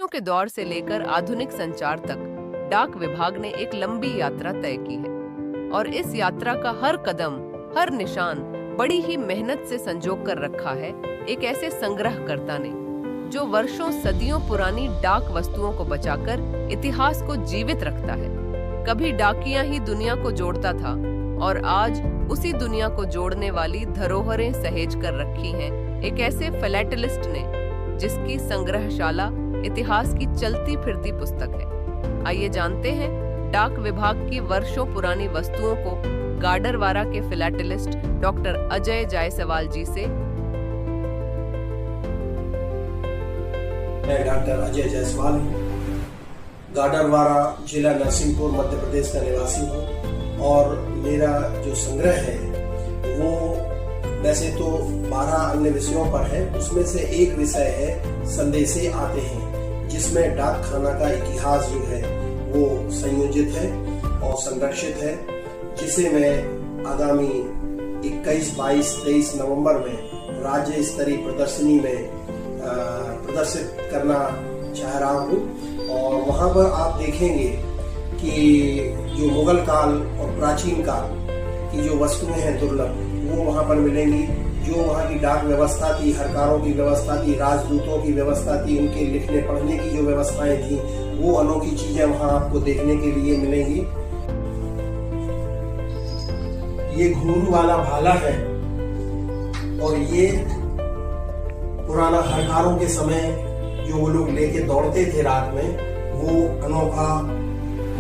चिट्ठियों के दौर से लेकर आधुनिक संचार तक डाक विभाग ने एक लंबी यात्रा तय की है और इस यात्रा का हर कदम, हर निशान बड़ी ही मेहनत से संजो कर रखा है एक ऐसे संग्रहकर्ता ने जो वर्षों सदियों पुरानी डाक वस्तुओं को बचाकर इतिहास को जीवित रखता है। कभी डाकिया ही दुनिया को जोड़ता था और आज उसी दुनिया को जोड़ने वाली धरोहरें सहेज कर रखी हैं एक ऐसे फिलैटेलिस्ट ने जिसकी संग्रहशाला इतिहास की चलती फिरती पुस्तक है। आइए जानते हैं डाक विभाग की वर्षों पुरानी वस्तुओं को गाडरवारा के फिलैटेलिस्ट डॉक्टर अजय जायसवाल जी से। मैं डॉक्टर अजय जायसवाल हूँ, गाडरवारा जिला नरसिंहपुर मध्य प्रदेश का निवासी हूँ और मेरा जो संग्रह है वो वैसे तो 12 अन्य विषयों पर है। उसमें से एक विषय है संदेशे आते हैं, जिसमें डाक खाना का इतिहास जो है वो संयोजित है और संरक्षित है, जिसे मैं आगामी 21, 22, 23 नवंबर में राज्य स्तरीय प्रदर्शनी में प्रदर्शित करना चाह रहा हूँ। और वहाँ पर आप देखेंगे कि जो मुगल काल और प्राचीन काल की जो वस्तुएं हैं दुर्लभ, वो वहाँ पर मिलेंगी। जो वहाँ की डाक व्यवस्था थी, हरकारों की व्यवस्था थी, राजदूतों की व्यवस्था थी, उनके लिखने पढ़ने की जो व्यवस्थाएं थी, वो अनोखी चीजें वहाँ आपको देखने के लिए मिलेंगी। ये घुंघरू वाला भाला है और ये पुराना हरकारों के समय जो वो लोग लेके दौड़ते थे रात में, वो अनोखा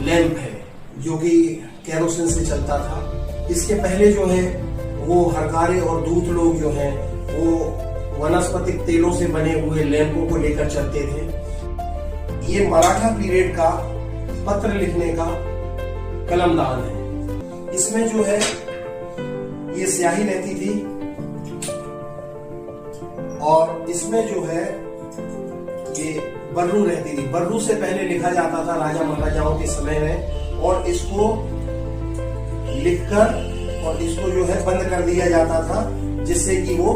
लैंप है जो कि केरोसिन से चलता था। इसके पहले जो है वो हरकारे और दूत लोग जो हैं वो वनस्पतिक तेलों से बने हुए लैंपों को लेकर चलते थे। ये मराठा पीरियड का पत्र लिखने का कलमदान है। इसमें जो है ये स्याही रहती थी और इसमें जो है ये बर्रू रहती थी। बर्रू से पहले लिखा जाता था राजा महाराजाओं के समय में, और इसको लिखकर और इसको जो है बंद कर दिया जाता था जिससे कि वो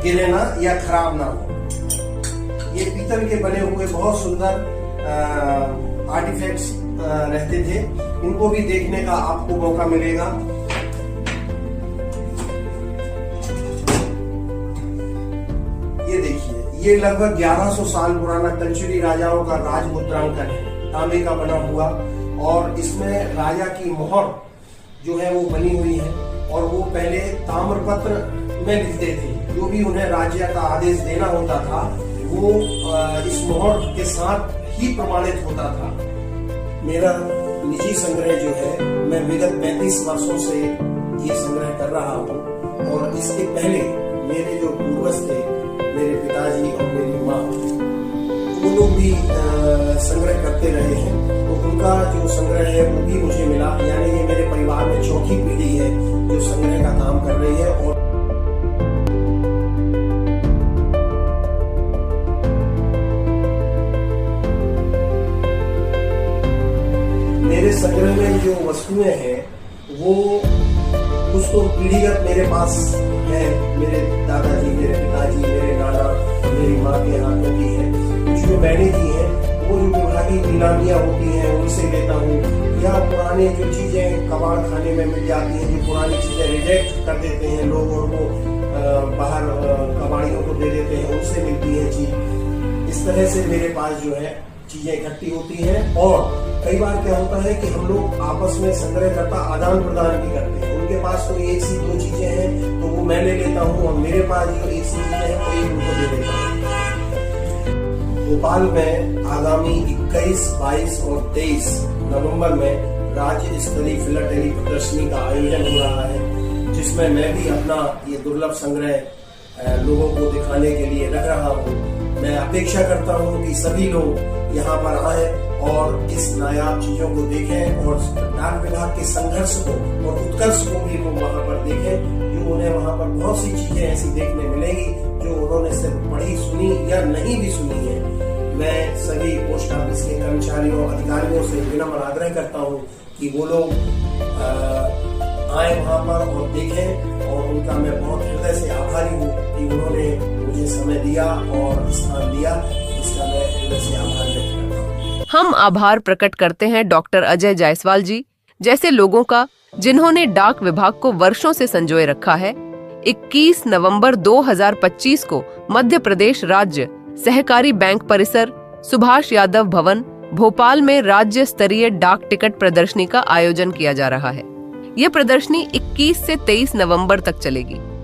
गिरे ना या खराब ना हो। ये पीतल के बने हुए बहुत सुंदर आर्टिफैक्ट्स रहते थे। इनको भी देखने का आपको मौका मिलेगा। ये देखिए, ये लगभग 1100 साल पुराना कलचुरी राजाओं का राज मुद्रांकन है, तांबे का बना हुआ, और इसमें राजा की मोहर जो है वो बनी हुई है। और वो पहले ताम्रपत्र में लिखते थे। जो भी उन्हें राज्य का आदेश देना होता था वो इस मोहर के साथ ही प्रमाणित होता था। मेरा निजी संग्रह जो है, मैं विगत 35 वर्षों से ये संग्रह कर रहा हूँ। और इसके पहले मेरे जो पूर्वज थे, मेरे पिताजी और मेरी माँ, वो लोग भी संग्रह करते रहे हैं। तो उनका जो संग्रह है वो भी मुझे मिला। यानी ये मेरे परिवार में चौथी पीढ़ी है जो संग्रह का काम कर रही है। और मेरे संग्रह में जो वस्तुएं हैं वो कुछ तो पीढ़ीगत मेरे पास है। मेरे दादाजी, मेरे पिताजी, मेरे नाना, मेरी माँ के हाथों की है। कुछ जो मैंने की है वो जो विभागीय नीलामियां होती हैं उनसे लेता हूँ, या पुराने जो चीजें कबाड़ खाने में मिल जाती हैं, जो पुरानी चीजें रिजेक्ट कर देते हैं लोग और वो बाहर कबाड़ियों को दे देते हैं, उनसे मिलती है चीज। इस तरह से मेरे पास जो है चीजें इकट्ठी होती हैं। और कई बार क्या होता है कि हम लोग आपस में संग्रह करता आदान प्रदान भी करते हैं। उनके पास कोई एक सी दो चीजें हैं तो वो मैं ले लेता हूँ, और मेरे पास जो एक सी चीजें हैं वो एक उनको दे देता हूँ। भोपाल में आगामी 21, 22 और 23 नवंबर में राज्य स्तरीय फिलाटेली प्रदर्शनी का आयोजन हो रहा है, जिसमें मैं भी अपना ये दुर्लभ संग्रह लोगों को दिखाने के लिए रख रहा हूँ। मैं अपेक्षा करता हूँ कि सभी लोग यहाँ पर आए और इस नायाब चीजों को देखें, और डाक विभाग के संघर्ष को और उत्कर्ष को भी वो वहाँ पर देखें। जो उन्हें वहाँ पर बहुत सी चीजें ऐसी देखने मिलेंगी जो उन्होंने सिर्फ पढ़ी, सुनी या नहीं भी सुनी है। मैं सभी पोस्ट ऑफिस के कर्मचारियों, अधिकारियों से विनम्र आग्रह करता हूँ कि वो लोग आए वहाँ पर और देखें, और उनका मैं बहुत हृदय से आभारी हूँ कि उन्होंने मुझे समय दिया और स्थान दिया। इसका मैं हृदय से आभारी हूँ। हम आभार प्रकट करते हैं डॉक्टर अजय जायसवाल जी जैसे लोगों का, जिन्होंने डाक विभाग को वर्षों से संजोए रखा है। 21 नवंबर 2025 को मध्य प्रदेश राज्य सहकारी बैंक परिसर, सुभाष यादव भवन, भोपाल में राज्य स्तरीय डाक टिकट प्रदर्शनी का आयोजन किया जा रहा है। यह प्रदर्शनी 21 से 23 नवंबर तक चलेगी।